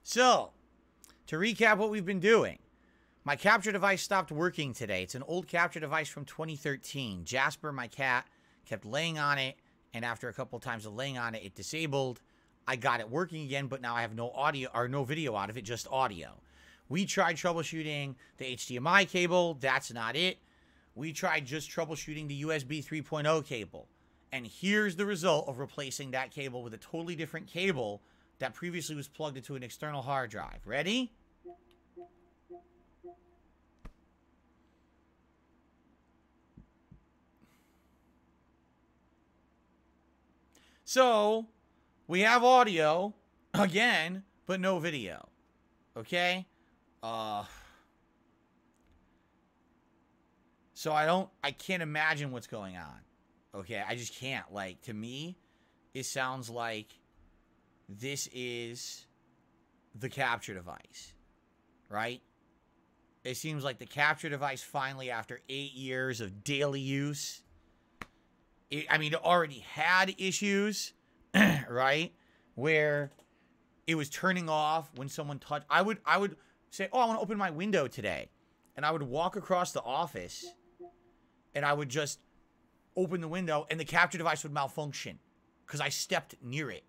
So, to recap what we've been doing, my capture device stopped working today. It's an old capture device from 2013. Jasper, my cat, kept laying on it, and after a couple of times of laying on it, it disabled. I got it working again, but now I have no audio or no video out of it, just audio. We tried troubleshooting the HDMI cable. That's not it. We tried just troubleshooting the USB 3.0 cable. And here's the result of replacing that cable with a totally different cable that previously was plugged into an external hard drive. Ready? So, we have audio, again, but no video. Okay? So I can't imagine what's going on. Okay? I just can't. Like, to me, it sounds like this is the capture device. Right? It seems like the capture device finally, after 8 years of daily use, it already had issues, right? Where it was turning off when someone touched. I would say, oh, I want to open my window today. And I would walk across the office and I would just open the window and the capture device would malfunction because I stepped near it.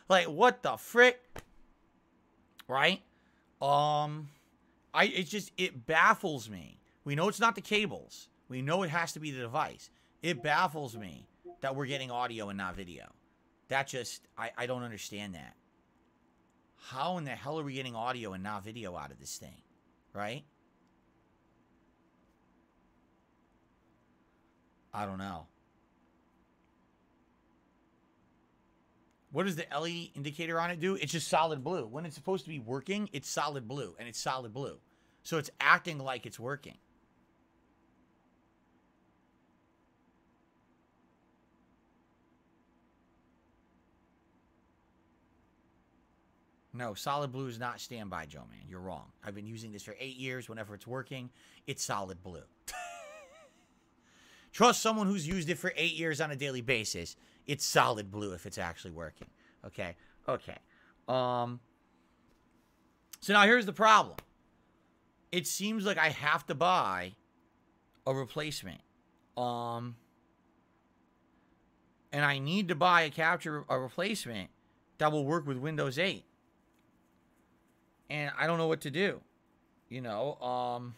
Like, what the frick? Right? It baffles me. We know it's not the cables. We know it has to be the device. It baffles me that we're getting audio and not video. That just, I don't understand that. How in the hell are we getting audio and not video out of this thing? Right? I don't know. What does the LED indicator on it do? It's just solid blue. When it's supposed to be working, it's solid blue. And it's solid blue. So it's acting like it's working. No, solid blue is not standby, Joe, man. You're wrong. I've been using this for 8 years. Whenever it's working, it's solid blue. Trust someone who's used it for 8 years on a daily basis. It's solid blue if it's actually working. Okay? Okay. So now here's the problem. It seems like I have to buy a replacement. And I need to buy a replacement that will work with Windows 8. And I don't know what to do. You know,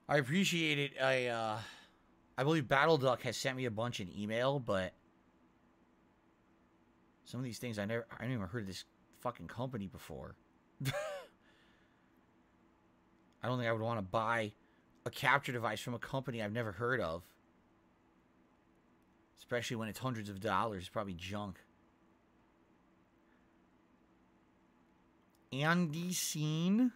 I appreciate it. I believe BattleDuck has sent me a bunch in email, but some of these things I never even heard of this fucking company before. I don't think I would want to buy a capture device from a company I've never heard of. Especially when it's hundreds of dollars. It's probably junk. Andy Scene.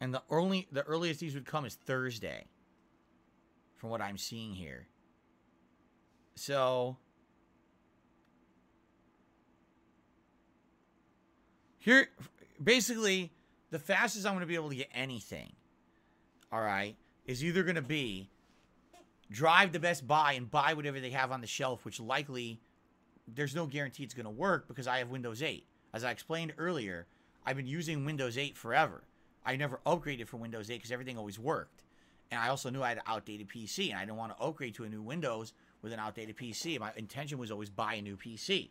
And the earliest these would come is Thursday. From what I'm seeing here. So here, basically, the fastest I'm going to be able to get anything, all right, is either going to be drive to Best Buy and buy whatever they have on the shelf, which likely there's no guarantee it's going to work because I have Windows 8. As I explained earlier, I've been using Windows 8 forever. I never upgraded from Windows 8 because everything always worked. And I also knew I had an outdated PC, and I didn't want to upgrade to a new Windows with an outdated PC. My intention was always buy a new PC.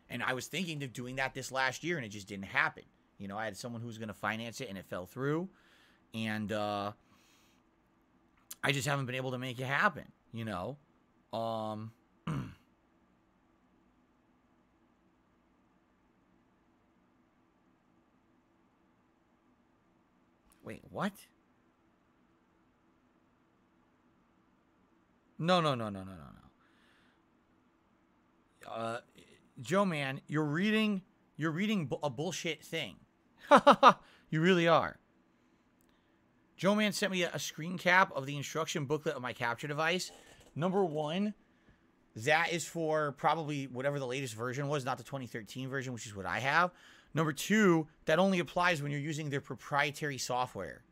And I was thinking of doing that this last year, and it just didn't happen. You know, I had someone who was going to finance it, and it fell through. And I just haven't been able to make it happen, you know. Wait, what? No. Joe, man, you're reading You're reading a bullshit thing. You really are. Joe Man sent me a screen cap of the instruction booklet of my capture device. Number one, that is for probably whatever the latest version was, not the 2013 version, which is what I have. Number two, that only applies when you're using their proprietary software.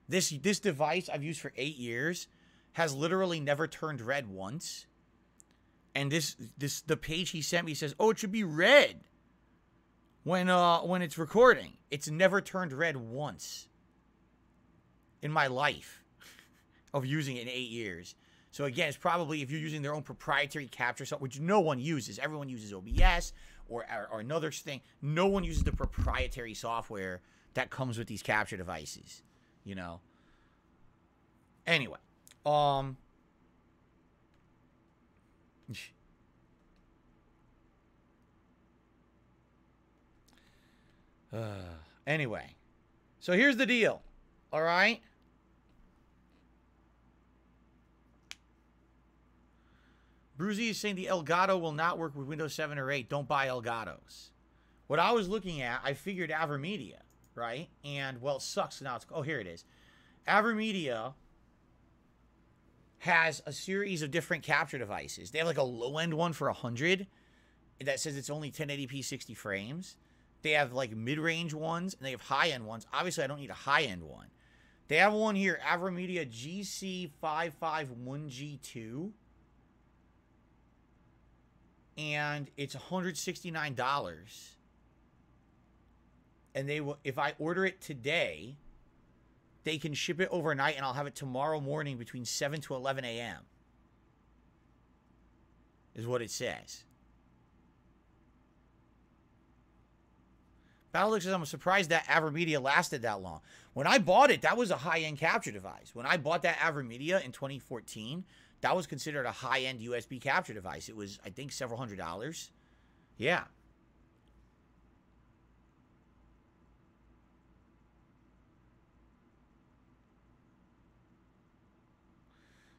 This device I've used for 8 years has literally never turned red once. And the page he sent me says, oh, it should be red when it's recording. It's never turned red once in my life of using it in 8 years. So again, it's probably if you're using their own proprietary capture software, which no one uses. Everyone uses OBS or another thing. No one uses the proprietary software that comes with these capture devices. You know. Anyway, anyway, so here's the deal. All right. Bruzy is saying the Elgato will not work with Windows 7 or 8. Don't buy Elgatos. What I was looking at, I figured AverMedia, right? And, well, it sucks now. Oh, here it is. AverMedia has a series of different capture devices. They have like a low-end one for 100 that says it's only 1080p 60 frames. They have like mid-range ones, and they have high-end ones. Obviously, I don't need a high-end one. They have one here, AverMedia GC551G2. And it's $169. And they will, if I order it today, they can ship it overnight, and I'll have it tomorrow morning between 7 to 11 a.m. is what it says. Battlex says, I'm surprised that AverMedia lasted that long. When I bought it, that was a high-end capture device. When I bought that AverMedia in 2014, that was considered a high-end USB capture device. It was, I think, several $100s. Yeah.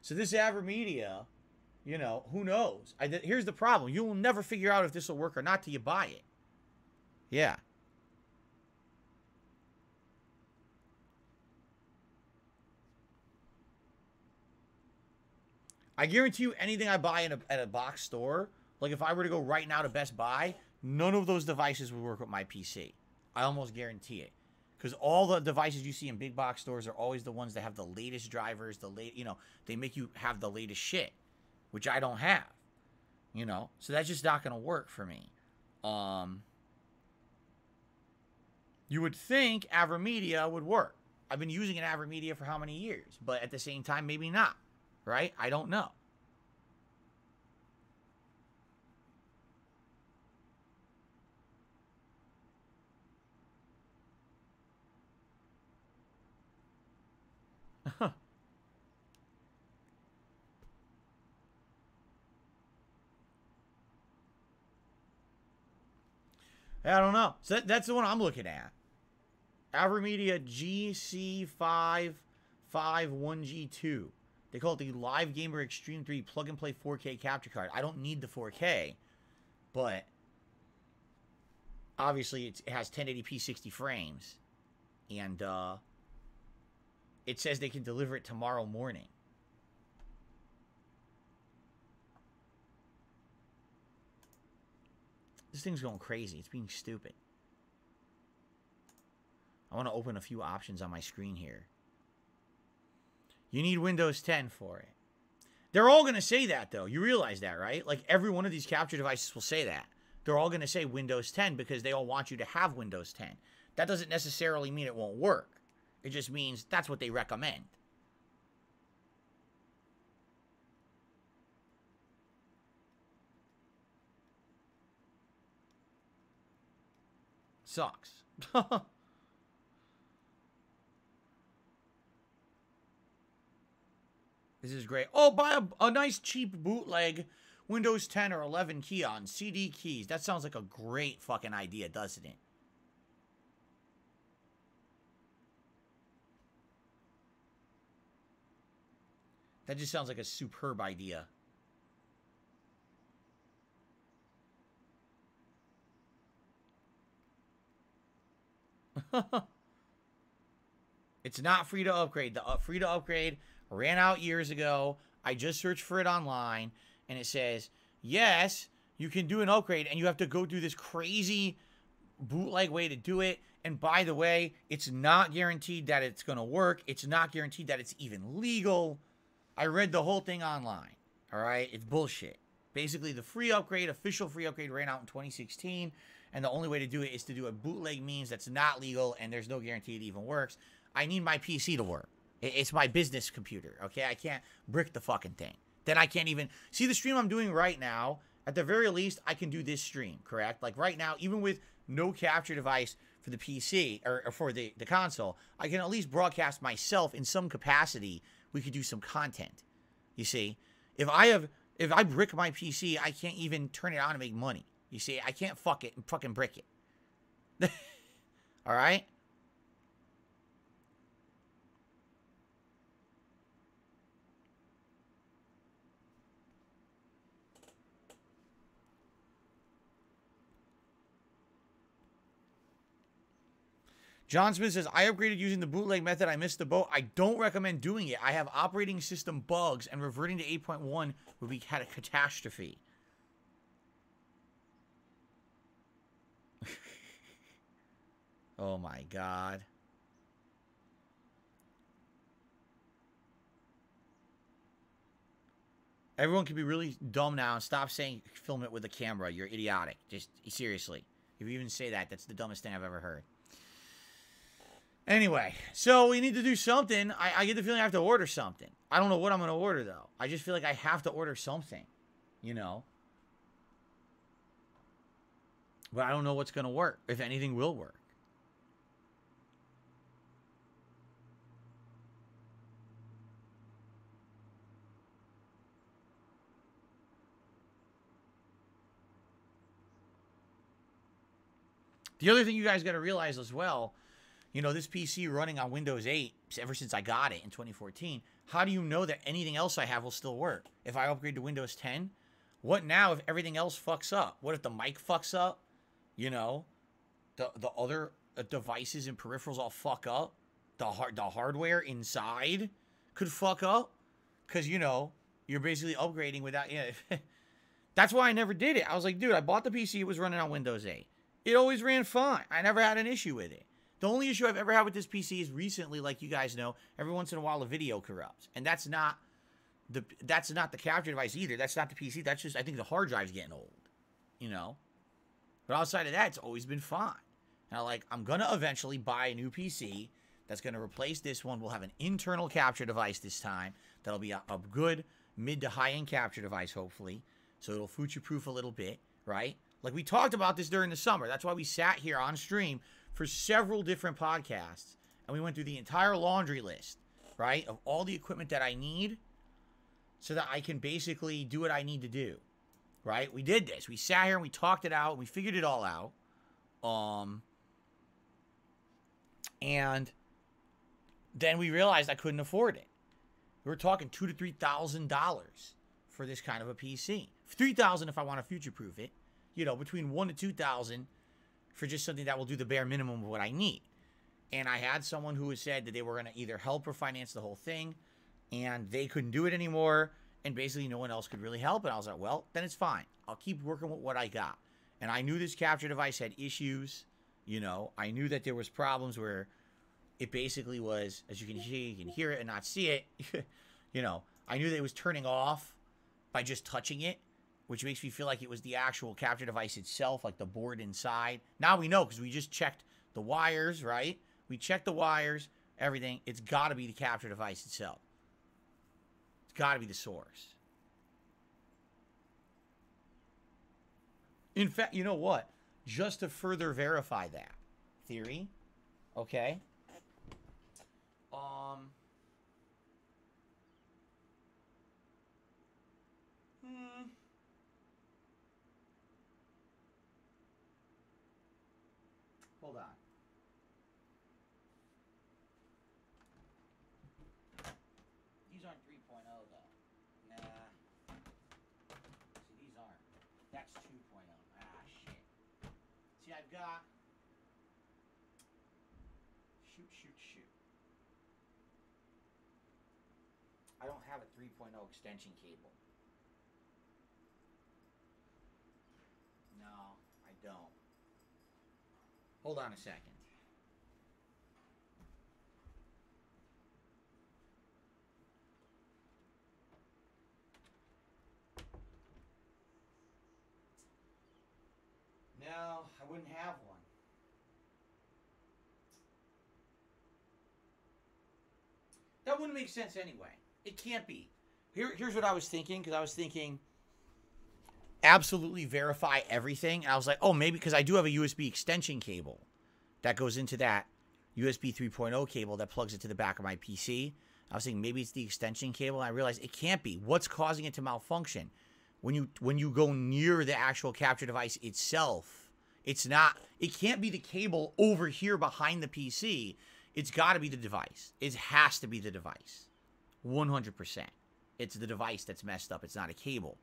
So this AverMedia, you know, who knows? Here's the problem. You will never figure out if this will work or not till you buy it. Yeah. I guarantee you anything I buy at a box store, like if I were to go right now to Best Buy, none of those devices would work with my PC. I almost guarantee it. Because all the devices you see in big box stores are always the ones that have the latest drivers, they make you have the latest shit, which I don't have. You know, so that's just not going to work for me. You would think AverMedia would work. I've been using an AverMedia for how many years? But at the same time, maybe not. Right? I don't know. I don't know. So that's the one I'm looking at. AverMedia GC551G2. They call it the Live Gamer Extreme 3 plug-and-play 4K capture card. I don't need the 4K, but obviously it has 1080p 60 frames. And it says they can deliver it tomorrow morning. This thing's going crazy. It's being stupid. I want to open a few options on my screen here. You need Windows 10 for it. They're all going to say that, though. You realize that, right? Like, every one of these capture devices will say that. They're all going to say Windows 10 because they all want you to have Windows 10. That doesn't necessarily mean it won't work. It just means that's what they recommend. Sucks. This is great. Oh, buy a nice cheap bootleg Windows 10 or 11 key on CD keys. That sounds like a great fucking idea, doesn't it? That just sounds like a superb idea. It's not free to upgrade. The free to upgrade ran out years ago. I just searched for it online, and it says, yes, you can do an upgrade, and you have to go through this crazy bootleg way to do it. And by the way, it's not guaranteed that it's going to work. It's not guaranteed that it's even legal. I read the whole thing online. All right? It's bullshit. Basically, the free upgrade, official free upgrade, ran out in 2016. And the only way to do it is to do a bootleg means that's not legal, and there's no guarantee it even works. I need my PC to work. It's my business computer, okay? I can't brick the fucking thing. Then I can't even... See the stream I'm doing right now? At the very least, I can do this stream, correct? Like right now, even with no capture device for the PC, or for the console, I can at least broadcast myself in some capacity. We could do some content. You see? If I brick my PC, I can't even turn it on and make money. You see? I can't fucking brick it. All right? John Smith says, I upgraded using the bootleg method. I missed the boat. I don't recommend doing it. I have operating system bugs, and reverting to 8.1 would be a catastrophe. Oh my God. Everyone can be really dumb now and stop saying film it with a camera. You're idiotic. Just seriously. If you even say that, that's the dumbest thing I've ever heard. Anyway, so we need to do something. I get the feeling I have to order something. I don't know what I'm going to order, though. I just feel like I have to order something, you know? But I don't know what's going to work, if anything will work. The other thing you guys got to realize as well, you know, this PC running on Windows 8, ever since I got it in 2014, how do you know that anything else I have will still work? If I upgrade to Windows 10, what now if everything else fucks up? What if the mic fucks up? You know, the other devices and peripherals all fuck up? The hardware inside could fuck up? Because, you know, you're basically upgrading without... You know, that's why I never did it. I was like, dude, I bought the PC. It was running on Windows 8. It always ran fine. I never had an issue with it. The only issue I've ever had with this PC is recently, like you guys know, every once in a while the video corrupts. And that's not the capture device either. That's not the PC. That's just, I think the hard drive's getting old. You know? But outside of that, it's always been fine. And I'm going to eventually buy a new PC that's going to replace this one. We'll have an internal capture device this time. That'll be a good mid to high-end capture device, hopefully. So it'll future-proof a little bit, right? Like we talked about this during the summer. That's why we sat here on stream for several different podcasts, and we went through the entire laundry list, right, of all the equipment that I need so that I can basically do what I need to do, right? We did this. We sat here and we talked it out. We figured it all out. And then we realized I couldn't afford it. We were talking $2,000 to $3,000 for this kind of a PC. $3,000 if I want to future-proof it. You know, between $1,000 to $2,000 for just something that will do the bare minimum of what I need. And I had someone who had said that they were going to either help or finance the whole thing, and they couldn't do it anymore, and basically no one else could really help. And I was like, well, then it's fine. I'll keep working with what I got. And I knew this capture device had issues. You know, I knew that there was problems where it basically was, as you can hear it and not see it. You know, I knew that it was turning off by just touching it, which makes me feel like it was the actual capture device itself, like the board inside. Now we know because we just checked the wires, right? We checked the wires, everything. It's got to be the capture device itself. It's got to be the source. In fact, you know what? Just to further verify that theory, okay? Hold on. These aren't 3.0 though. Nah. See, these aren't. That's 2.0. Ah, shit. See, I've got Shoot. I don't have a 3.0 extension cable. No, I don't. Hold on a second. No, I wouldn't have one. That wouldn't make sense anyway. It can't be. Here's what I was thinking, because I was thinking absolutely verify everything. And I was like, oh, maybe because I do have a USB extension cable that goes into that USB 3.0 cable that plugs it to the back of my PC. I was thinking maybe it's the extension cable. And I realized it can't be. What's causing it to malfunction? When you go near the actual capture device itself, it's not. It can't be the cable over here behind the PC. It's got to be the device. It has to be the device. 100%. It's the device that's messed up. It's not a cable.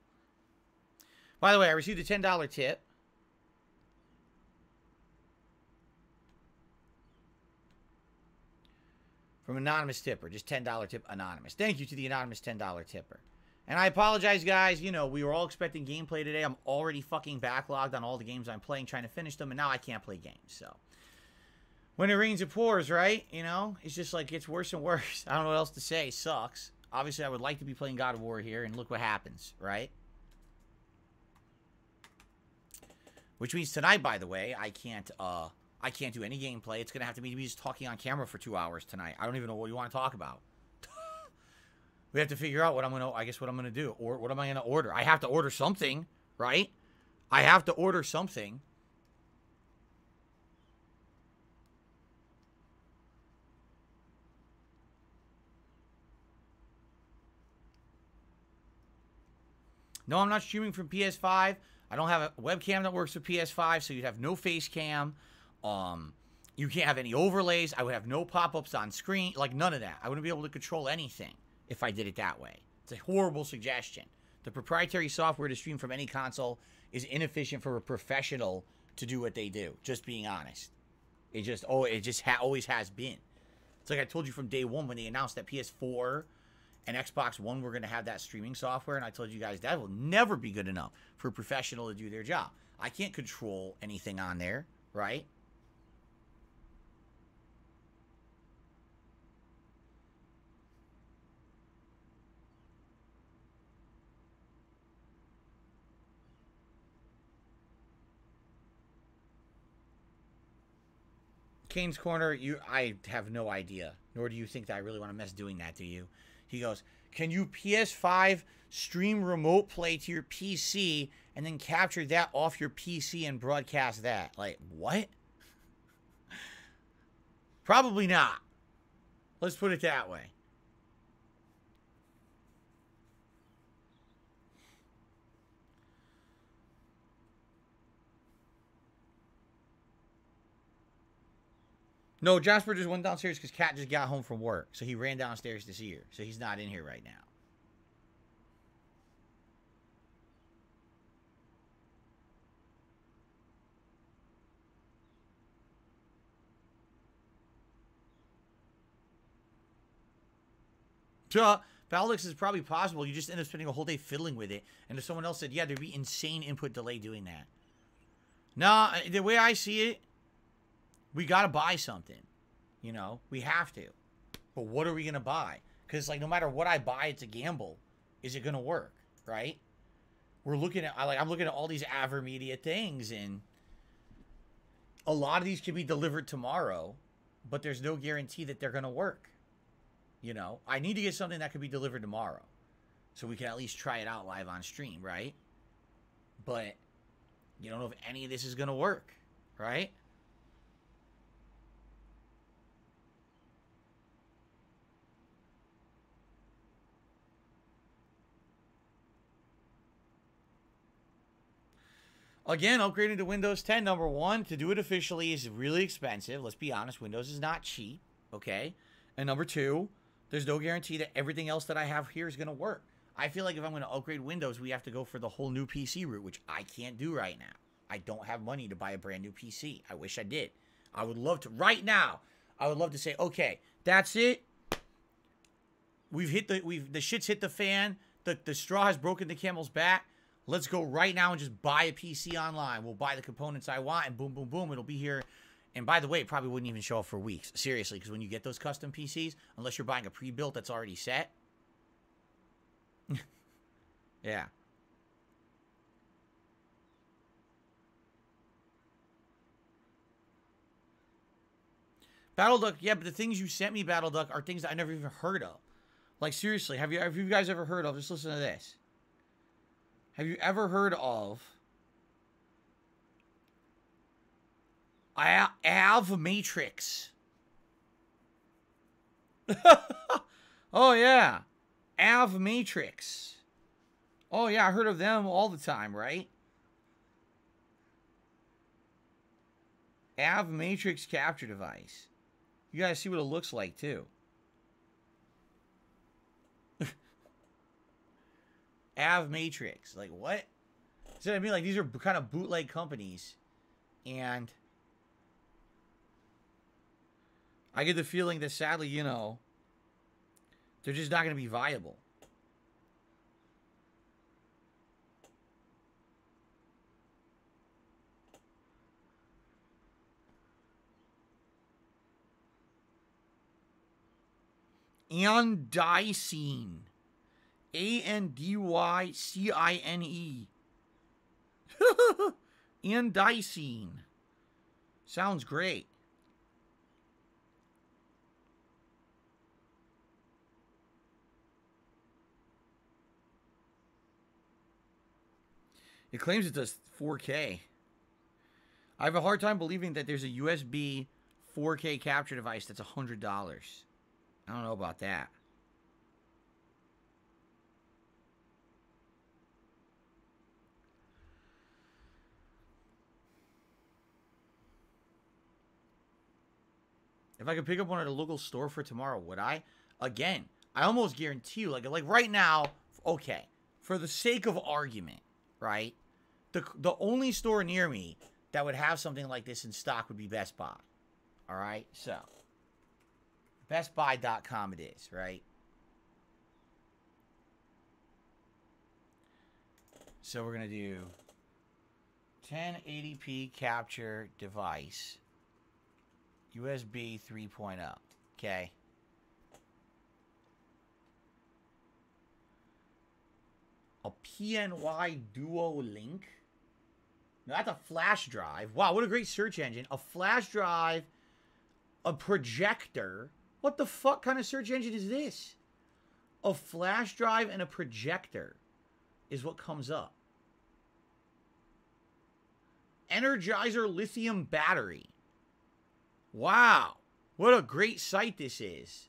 By the way, I received a $10 tip. From anonymous tipper. Just $10 tip, anonymous. Thank you to the anonymous $10 tipper. And I apologize, guys. You know, we were all expecting gameplay today. I'm already fucking backlogged on all the games I'm playing, trying to finish them, and now I can't play games, so. When it rains, it pours, right? You know? It's just like, it's worse and worse. I don't know what else to say. It sucks. Obviously, I would like to be playing God of War here, and look what happens, right? Which means tonight, by the way, I can't do any gameplay. It's going to have to be me just talking on camera for 2 hours tonight. I don't even know what you want to talk about. We have to figure out what I'm going to do. Or what am I going to order? I have to order something, right? I have to order something. No, I'm not streaming from PS5. I don't have a webcam that works with PS5, so you'd have no face cam. You can't have any overlays. I would have no pop-ups on screen. Like, none of that. I wouldn't be able to control anything if I did it that way. It's a horrible suggestion. The proprietary software to stream from any console is inefficient for a professional to do what they do. Just being honest. It always has been. It's like I told you from day one when they announced that PS4 and Xbox One were going to have that streaming software, and I told you guys that will never be good enough for a professional to do their job. I can't control anything on there, right? Kane's Corner, I have no idea. Nor do you think that I really want to mess doing that, do you? He goes, can you PS5 stream remote play to your PC and then capture that off your PC and broadcast that? Like, what? Probably not. Let's put it that way. No, Jasper just went downstairs because Kat just got home from work. So he ran downstairs to see her. So he's not in here right now. Alex, is probably possible. You just end up spending a whole day fiddling with it. And if someone else said, yeah, there'd be insane input delay doing that. No, the way I see it, we got to buy something. You know, we have to. But what are we going to buy? Because, like, no matter what I buy, it's a gamble. Is it going to work? Right? I'm looking at all these AverMedia things, and a lot of these can be delivered tomorrow, but there's no guarantee that they're going to work. You know, I need to get something that could be delivered tomorrow so we can at least try it out live on stream, right? But you don't know if any of this is going to work, right? Again, upgrading to Windows 10, number one, to do it officially is really expensive. Let's be honest, Windows is not cheap, okay? And number two, there's no guarantee that everything else that I have here is going to work. I feel like if I'm going to upgrade Windows, we have to go for the whole new PC route, which I can't do right now. I don't have money to buy a brand new PC. I wish I did. I would love to. Right now, I would love to say, okay, that's it. The shit's hit the fan. The straw has broken the camel's back. Let's go right now and just buy a PC online. We'll buy the components I want, and boom, boom, boom, it'll be here. And by the way, it probably wouldn't even show up for weeks. Seriously, because when you get those custom PCs, unless you're buying a pre-built that's already set. Yeah. Battle Duck, yeah, but the things you sent me, Battle Duck, are things that I never even heard of. Like, seriously, have you guys ever heard of, just listen to this. Have you ever heard of Av Matrix? Oh, yeah. Av Matrix. Oh, yeah, I heard of them all the time, right? Av Matrix capture device. You guys see what it looks like, too. Av Matrix. Like, what? So I mean, like, these are kind of bootleg companies. And I get the feeling that, sadly, you know, they're just not going to be viable. Andyscene. Andycine. Andyscene. Sounds great. It claims it does 4K. I have a hard time believing that there's a USB 4K capture device that's $100. I don't know about that. If I could pick up one at a local store for tomorrow, would I? Again, I almost guarantee you, like right now, okay, for the sake of argument, right? The only store near me that would have something like this in stock would be Best Buy. All right? So, bestbuy.com it is, right? So we're going to do 1080p capture device. USB 3.0. Okay. A PNY Duo Link. Now that's a flash drive. Wow, what a great search engine. A flash drive, a projector. What the fuck kind of search engine is this? A flash drive and a projector is what comes up. Energizer lithium battery. Wow, what a great site this is.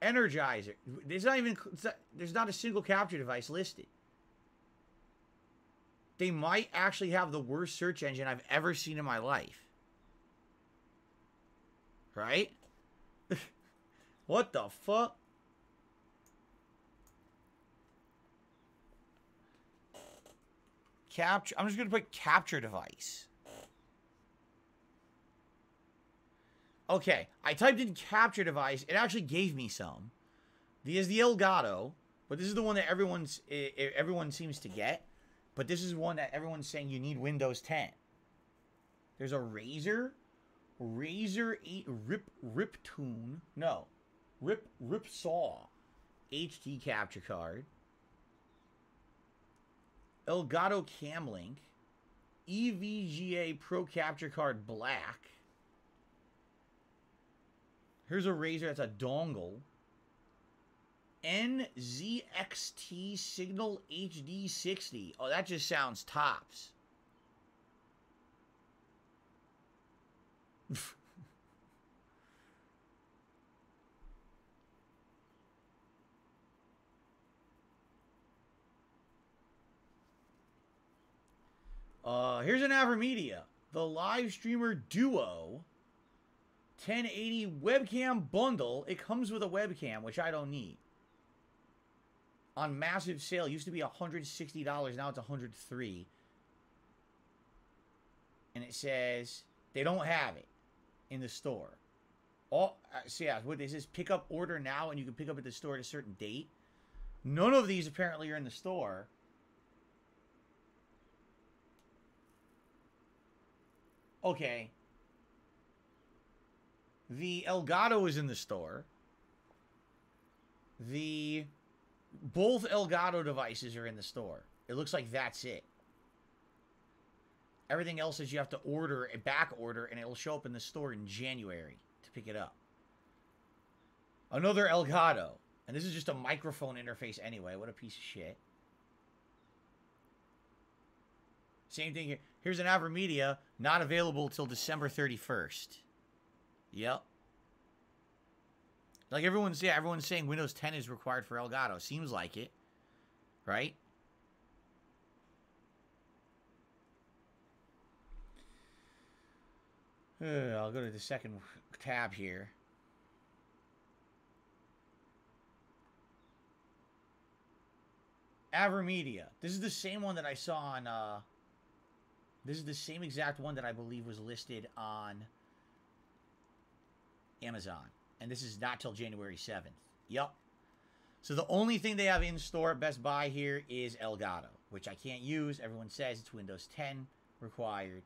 Energizer. There's not a single capture device listed. They might actually have the worst search engine I've ever seen in my life. Right? What the fuck? Capture. I'm just going to put capture device. Okay, I typed in capture device. It actually gave me some. There's the Elgato, but this is the one that everyone seems to get. But this is one that everyone's saying you need Windows 10. There's a Razer 8 Riptune. No, Ripsaw HD capture card. Elgato Camlink. EVGA Pro Capture Card Black. Here's a Razer that's a dongle. NZXT Signal HD 60. Oh, that just sounds tops. Here's an Avermedia. The Live Streamer Duo 1080 webcam bundle. It comes with a webcam, which I don't need. On massive sale. Used to be $160. Now it's $103. And it says they don't have it in the store. All so yeah, what this is pick up order now, and you can pick up at the store at a certain date. None of these apparently are in the store. Okay. The Elgato is in the store. Both Elgato devices are in the store. It looks like that's it. Everything else is you have to order a back order, and it'll show up in the store in January to pick it up. Another Elgato. And this is just a microphone interface anyway. What a piece of shit. Same thing here. Here's an Avermedia, not available till December 31st. Yep. Like everyone's saying Windows 10 is required for Elgato. Seems like it. Right? I'll go to the second tab here. Avermedia. This is the same one that I saw on, this is the same exact one that I believe was listed on Amazon. And this is not till January 7th. Yup. So the only thing they have in store at Best Buy here is Elgato, which I can't use. Everyone says it's Windows 10 required.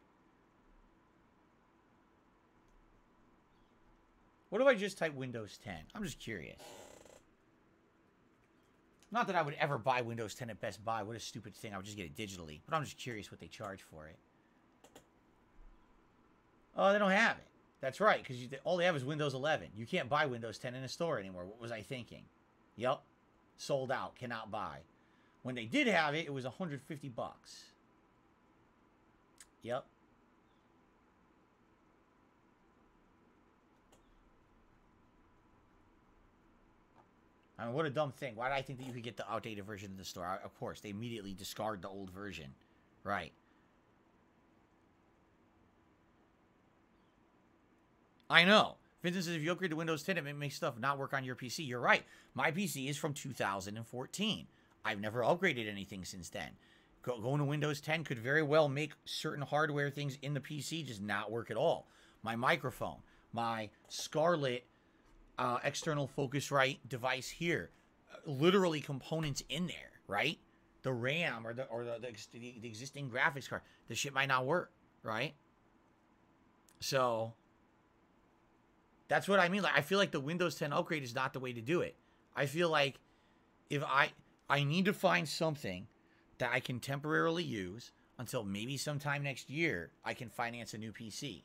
What if I just type Windows 10? I'm just curious. Not that I would ever buy Windows 10 at Best Buy. What a stupid thing. I would just get it digitally. But I'm just curious what they charge for it. Oh, they don't have it. That's right, because all they have is Windows 11. You can't buy Windows 10 in a store anymore. What was I thinking? Yup. Sold out. Cannot buy. When they did have it, it was $150. Yep. I mean, what a dumb thing. Why did I think that you could get the outdated version in the store? Of course, they immediately discard the old version. Right. I know. Vincent says if you upgrade to Windows 10, it makes stuff not work on your PC. You're right. My PC is from 2014. I've never upgraded anything since then. Going to Windows 10 could very well make certain hardware things in the PC just not work at all. My microphone, my Scarlett external Focusrite device here, literally components in there, right? The RAM or the existing graphics card, the shit might not work, right? So that's what I mean. Like, I feel like the Windows 10 upgrade is not the way to do it. I feel like if I need to find something that I can temporarily use until maybe sometime next year I can finance a new PC.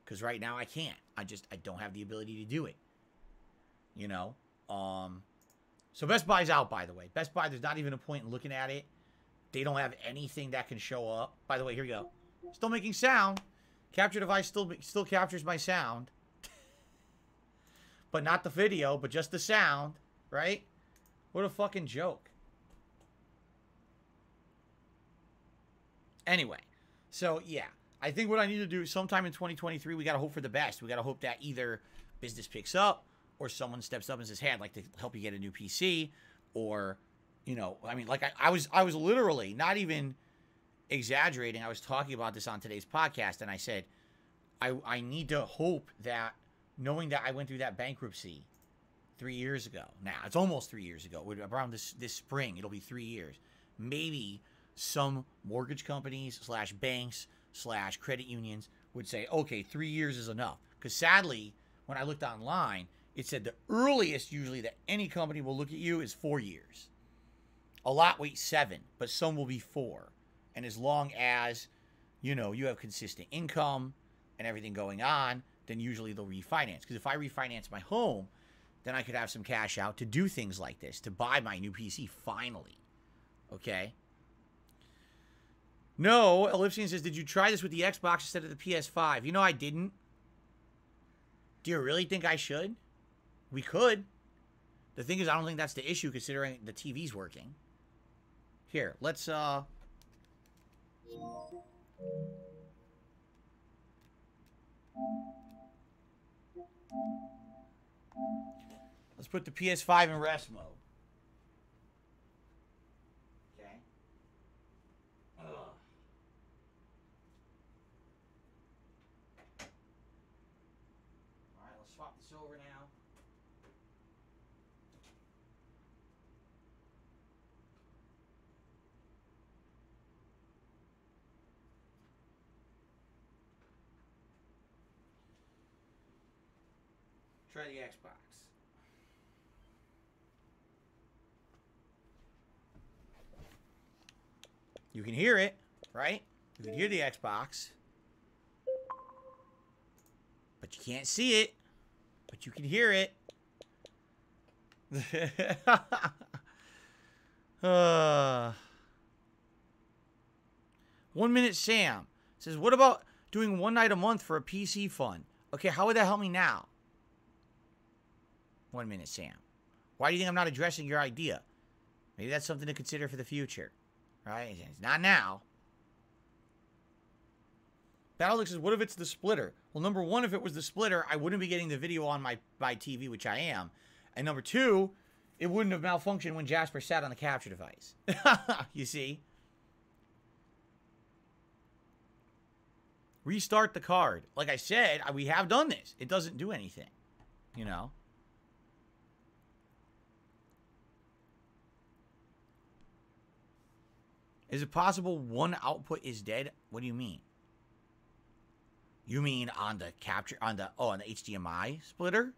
Because right now I can't. I don't have the ability to do it. You know? So Best Buy's out, by the way. Best Buy, there's not even a point in looking at it. They don't have anything that can show up. By the way, here we go. Still making sound. Capture device still captures my sound. But not the video, but just the sound. Right? What a fucking joke. Anyway. So, yeah. I think what I need to do sometime in 2023, we got to hope for the best. We got to hope that either business picks up or someone steps up and says, hey, I'd like to help you get a new PC. Or, you know, I mean, like I was literally not even exaggerating. I was talking about this on today's podcast, and I said, I need to hope that knowing that I went through that bankruptcy 3 years ago. Now, it's almost 3 years ago. Around this spring, it'll be 3 years. Maybe some mortgage companies / banks / credit unions would say, okay, 3 years is enough. Because sadly, when I looked online, it said the earliest usually that any company will look at you is 4 years. A lot wait 7, but some will be 4. And as long as, you know, you have consistent income and everything going on, then usually they'll refinance. Because if I refinance my home, then I could have some cash out to do things like this, to buy my new PC finally. Okay? No, Ellipsian says, did you try this with the Xbox instead of the PS5? You know, I didn't. Do you really think I should? We could. The thing is, I don't think that's the issue, considering the TV's working. Here, let's put the PS5 in rest mode. Okay. All right, let's swap this over. Try the Xbox. You can hear it, right? You can hear the Xbox. But you can't see it. But you can hear it. 1 Minute Sam says, what about doing one night a month for a PC fund? Okay, how would that help me now? 1 Minute Sam. Why do you think I'm not addressing your idea? Maybe that's something to consider for the future. Right? It's not now. Battlelook says, what if it's the splitter? Well, number one, if it was the splitter, I wouldn't be getting the video on my TV, which I am. And number two, it wouldn't have malfunctioned when Jasper sat on the capture device. You see? Restart the card. Like I said, we have done this. It doesn't do anything. You know? Is it possible one output is dead? What do you mean? You mean on the capture, on the HDMI splitter?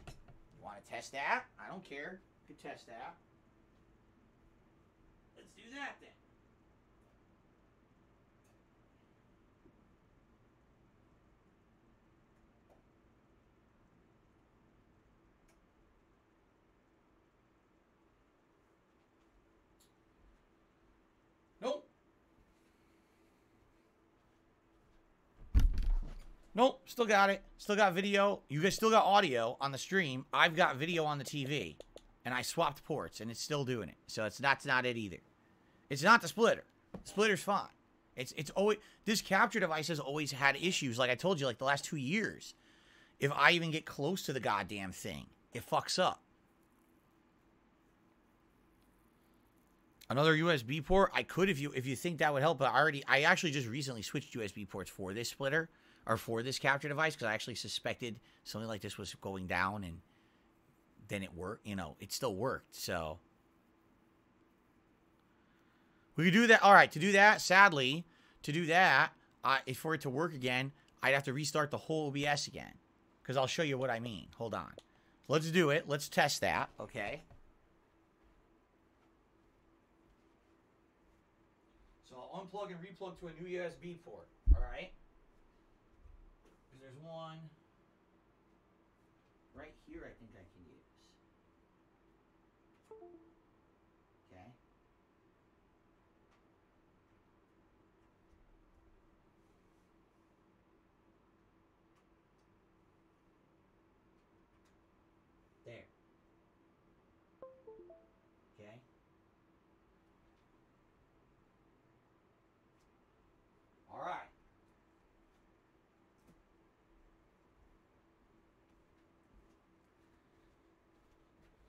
You want to test that? I don't care. You can test that. Let's do that then. Nope. Nope, still got it. Still got video. You guys still got audio on the stream. I've got video on the TV. And I swapped ports, and it's still doing it. So that's not it either. It's not the splitter. The splitter's fine. It's always, this capture device has always had issues. Like I told you, like the last 2 years. If I even get close to the goddamn thing, it fucks up. Another USB port? I could if you think that would help, but I actually just recently switched USB ports for this splitter, or for this capture device, because I actually suspected something like this was going down, and then it worked. You know, it still worked, so. We could do that. All right, to do that, sadly, for it to work again, I'd have to restart the whole OBS again, because I'll show you what I mean. Hold on. Let's do it. Let's test that, okay? So I'll unplug and replug to a new USB port, all right? Because there's one right here I think I can use. Okay. There. Okay. All right.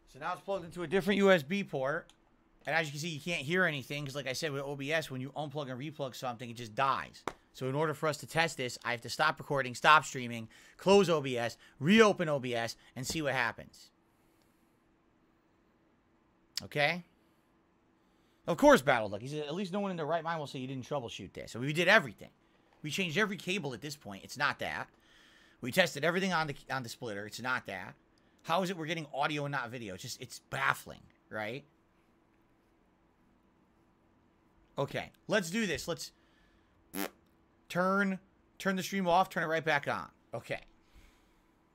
So now it's plugged into a different USB port. And as you can see, you can't hear anything because like I said with OBS, when you unplug and replug something, it just dies. So in order for us to test this, I have to stop recording, stop streaming, close OBS, reopen OBS, and see what happens. Okay? Of course, Battlelook. He said, at least no one in their right mind will say you didn't troubleshoot this. So we did everything. We changed every cable at this point. It's not that. We tested everything on the splitter. It's not that. How is it we're getting audio and not video? It's just, it's baffling, right? Okay, let's do this. Let's turn the stream off, turn it right back on. Okay.